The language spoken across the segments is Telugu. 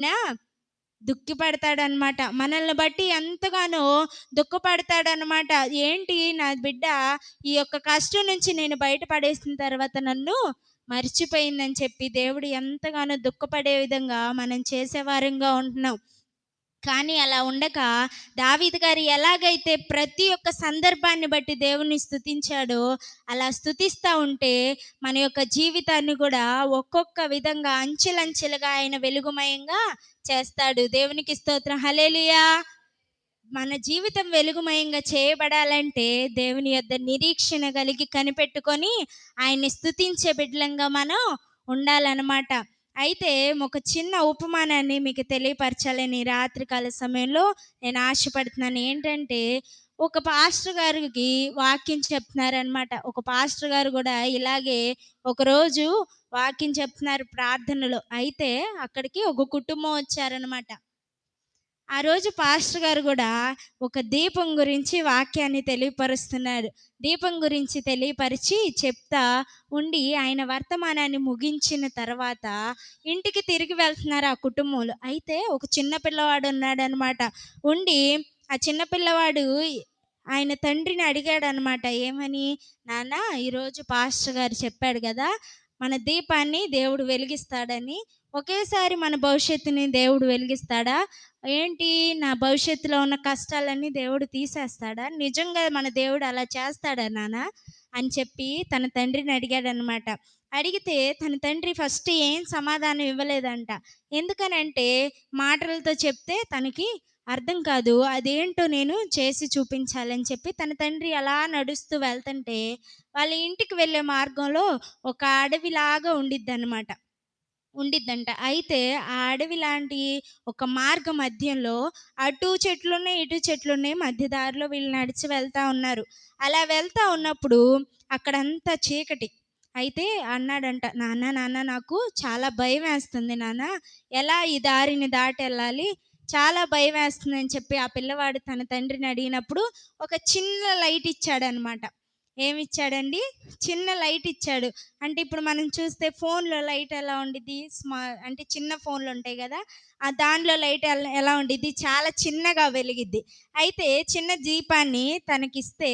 నా దుఃఖపడతాడనమాట. మనల్ని బట్టి ఎంతగానో దుఃఖపడతాడనమాట. ఏంటి నా బిడ్డ ఈ యొక్క కష్టం నుంచి నేను బయట పడేసిన తర్వాత నన్ను మర్చిపోయిందని చెప్పి దేవుడు ఎంతగానో దుఃఖపడే విధంగా మనం చేసేవారంగా ఉంటున్నాం. కానీ అలా ఉండక దావీదు గారు ఎలాగైతే ప్రతి ఒక్క సందర్భాన్ని బట్టి దేవుని స్తుతించాడో, అలా స్తుతిస్తా ఉంటే మన యొక్క జీవితాన్ని కూడా ఒక్కొక్క విధంగా అంచెలంచెలుగా ఆయన వెలుగుమయంగా చేస్తాడు. దేవునికి స్తోత్రం. హల్లెలూయా! మన జీవితం వెలుగుమయంగా చేయబడాలంటే దేవుని యొద్ద నిరీక్షణ కలిగి కనిపెట్టుకొని ఆయన్ని స్తుతించే బిడ్డలంగా మనం ఉండాలన్నమాట. అయితే ఒక చిన్న ఉపమానాన్ని మీకు తెలియపరచాలని ఈ రాత్రికాల సమయంలో నేను ఆశపడుతున్నాను. ఏంటంటే ఒక పాస్టర్ గారికి వాక్యం చెప్తున్నారనమాట. ఒక పాస్టర్ గారు కూడా ఇలాగే ఒకరోజు వాక్యం చెప్తున్నారు ప్రార్థనలో. అయితే అక్కడికి ఒక కుటుంబం వచ్చారనమాట. ఆ రోజు పాస్టర్ గారు కూడా ఒక దీపం గురించి వాక్యాన్ని తెలియపరుస్తున్నారు. దీపం గురించి తెలియపరిచి చెప్తా ఉండి ఆయన వర్తమానాన్ని ముగించిన తర్వాత ఇంటికి తిరిగి వెళ్తున్నారు ఆ కుటుంబంలో. అయితే ఒక చిన్న పిల్లవాడు ఉన్నాడనమాట. ఉండి ఆ చిన్న పిల్లవాడు ఆయన తండ్రిని అడిగాడనమాట. ఏమని? నాన్న, ఈరోజు పాస్టర్ గారు చెప్పాడు కదా, మన దీపాన్ని దేవుడు వెలిగిస్తాడని. ఒకేసారి మన భవిష్యత్తుని దేవుడు వెలిగిస్తాడా? ఏంటి, నా భవిష్యత్తులో ఉన్న కష్టాలన్నీ దేవుడు తీసేస్తాడా? నిజంగా మన దేవుడు అలా చేస్తాడా నాన్న అని చెప్పి తన తండ్రిని అడిగాడనమాట. అడిగితే తన తండ్రి ఫస్ట్ ఏం సమాధానం ఇవ్వలేదంట. ఎందుకనంటే మాటలతో చెప్తే తనకి అర్థం కాదు. అదేంటో నేను చేసి చూపించాలని చెప్పి తన తండ్రి అలా నడుస్తూ వెళ్తుంటే వాళ్ళ ఇంటికి వెళ్ళే మార్గంలో ఒక అడవిలాగా ఉండిద్దంట. అయితే ఆ అడవి లాంటి ఒక మార్గ మధ్యంలో అటు చెట్లున్నాయి, ఇటు చెట్లున్నాయి. మధ్య దారిలో వీళ్ళు నడిచి వెళ్తా ఉన్నారు. అలా వెళ్తా ఉన్నప్పుడు అక్కడంతా చీకటి. అయితే అన్నాడంట, నాన్న నాన్న నాకు చాలా భయమేస్తుంది నాన్న. ఎలా ఈ దారిని దాటెళ్ళాలి? చాలా భయమేస్తుందని చెప్పి ఆ పిల్లవాడు తన తండ్రిని అడిగినప్పుడు ఒక చిన్న లైట్ ఇచ్చాడనమాట. ఏమిచ్చాడండి? చిన్న లైట్ ఇచ్చాడు. అంటే ఇప్పుడు మనం చూస్తే ఫోన్‌లో లైట్ ఎలా ఉండిద్ది? అంటే చిన్న ఫోన్‌లు ఉంటాయి గదా! దానిలో లైట్ ఎలా ఉండిద్ది? చాలా చిన్నగా వెలిగిద్ది. అయితే చిన్న దీపాన్ని తనకిస్తే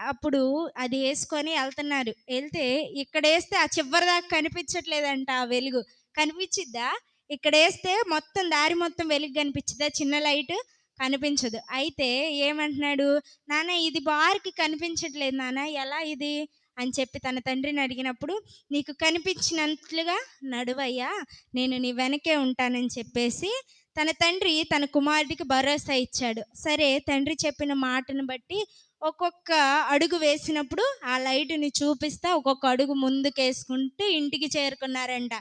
అప్పుడు అది యేసుకొని ఎళ్తన్నారు. ఎళ్తే ఇక్కడేస్తే ఆ చివరి దాకా కనిపించట్లేదంట ఆ వెలుగు. కనిపిచ్చిద్దా? ఇక్కడేస్తే మొత్తం దారి మొత్తం వెలుగు కనిపిచ్చిద్దా చిన్న లైటు? కనిపించదు. అయితే ఏమంటున్నాడు? నాన్న, ఇది బార్‌కి కనిపించట్లేదు నాన్న, ఎలా ఇది? అని చెప్పి తన తండ్రిని అడిగినప్పుడు, నీకు కనిపించినట్లుగా నడువయ్యా, నేను నీ వెనకే ఉంటానని చెప్పేసి తన తండ్రి తన కుమారుడికి భరోసా ఇచ్చాడు. సరే, తండ్రి చెప్పిన మాటను బట్టి ఒక్కొక్క అడుగు వేసినప్పుడు ఆ లైటుని చూపిస్తా ఒక్కొక్క అడుగు ముందుకేసుకుంటూ ఇంటికి చేరుకున్నారంట.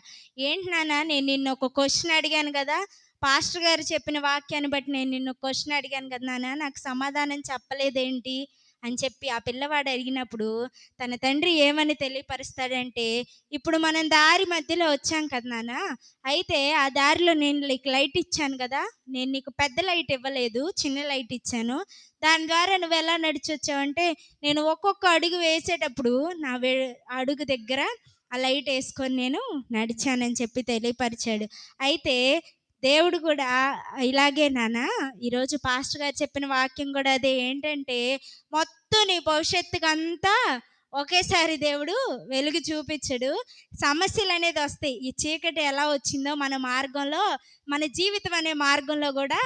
ఏంటి నాన్న, నేను నిన్ను ఒక క్వెషన్ అడిగాను గదా! పాస్టర్ గారు చెప్పిన వాక్యాన్ని బట్టి నేను నిన్ను క్వెషన్ అడిగాను కదా నాన్న, నాకు సమాధానం చెప్పలేదేంటి అని చెప్పి ఆ పిల్లవాడు అడిగినప్పుడు తన తండ్రి ఏమని తెలియపరుస్తాడంటే, ఇప్పుడు మనం దారి మధ్యలో వచ్చాం కదా నాన్న, అయితే ఆ దారిలో నేను నీకు లైట్ ఇచ్చాను కదా, నేను నీకు పెద్ద లైట్ ఇవ్వలేదు, చిన్న లైట్ ఇచ్చాను. దాని ద్వారా నువ్వు ఎలా నడిచొచ్చావంటే, నేను ఒక్కొక్క అడుగు వేసేటప్పుడు నా అడుగు దగ్గర ఆ లైట్ వేసుకొని నేను నడిచానని చెప్పి తెలియపరిచాడు. అయితే దేవుడు కూడా ఇలాగే నాన్న, ఈరోజు పాస్టర్ గారు చెప్పిన వాక్యం కూడా అదే. ఏంటంటే మొత్తం నీ భవిష్యత్తుకంతా ఒకేసారి దేవుడు వెలుగు చూపించడు. సమస్యలు అనేది వస్తాయి. ఈ చీకటి ఎలా వచ్చిందో మన మార్గంలో, మన జీవితం అనే మార్గంలో కూడా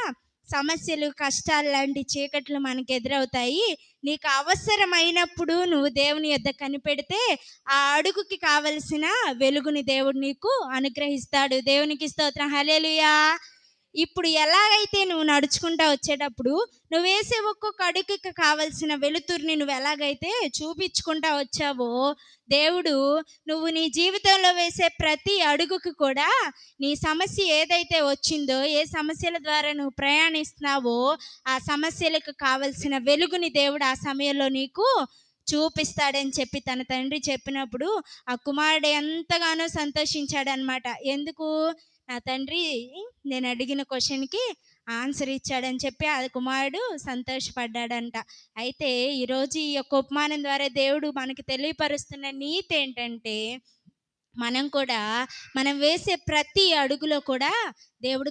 సమస్యలు, కష్టాలు లాంటి చీకట్లు మనకు ఎదురవుతాయి. నీకు అవసరమైనప్పుడు నువ్వు దేవుని యొద్ద కనిపెడితే ఆ అడుగుకి కావలసిన వెలుగుని దేవుడు నీకు అనుగ్రహిస్తాడు. దేవునికి స్తోత్రం. హల్లెలూయా! ఇప్పుడు ఎలాగైతే నువ్వు నడుచుకుంటా వచ్చేటప్పుడు నువ్వేసే ఒక్కొక్క అడుగుకి కావలసిన వెలుతురిని నువ్వు ఎలాగైతే చూపించుకుంటా వచ్చావో, దేవుడు నువ్వు నీ జీవితంలో వేసే ప్రతి అడుగుకి కూడా నీ సమస్య ఏదైతే వచ్చిందో, ఏ సమస్యల ద్వారా నువ్వు ప్రయాణిస్తున్నావో ఆ సమస్యలకు కావలసిన వెలుగుని దేవుడు ఆ సమయంలో నీకు చూపిస్తాడని చెప్పి తన తండ్రి చెప్పినప్పుడు ఆ కుమారుడు ఎంతగానో సంతోషించాడనమాట. ఎందుకు? నా తండ్రి నేను అడిగిన క్వశ్చన్‌కి ఆన్సర్ ఇచ్చాడని చెప్పి ఆ కుమారుడు సంతోషపడ్డాడంట. అయితే ఈరోజు ఈ యొక్క ఉపమానం ద్వారా దేవుడు మనకి తెలియపరుస్తున్న నీతి ఏంటంటే, మనం కూడా మనం వేసే ప్రతి అడుగులో కూడా దేవుడు